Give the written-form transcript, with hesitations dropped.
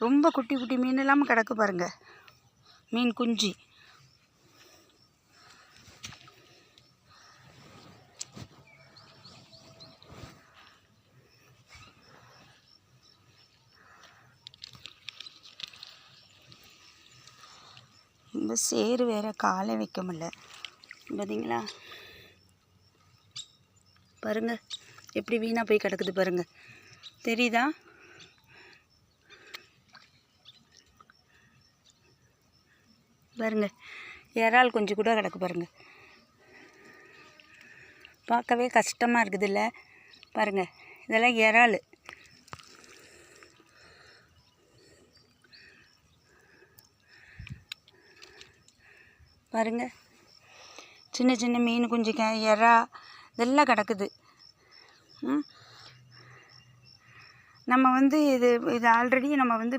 ரொம்ப குட்டி குட்டி மீன் இல்லாமல் கிடக்கு பாருங்கள், மீன் குஞ்சு. இந்த சேறு வேறு காலை வைக்க முடியல பார்த்தீங்களா? பாருங்கள் எப்படி வீணாக போய் கிடக்குது பாருங்கள், தெரியுதா? பாருங்கள் இறால் கொஞ்சம் கூட கிடக்கு பாருங்கள், பார்க்கவே கஷ்டமாக இருக்குது இல்லை? பாருங்கள் இதெல்லாம் இறால். பாருங்கள் சின்ன சின்ன மீன் குஞ்சு இறா இதெல்லாம் கிடக்குது. நம்ம வந்து இது ஆல்ரெடி நம்ம வந்து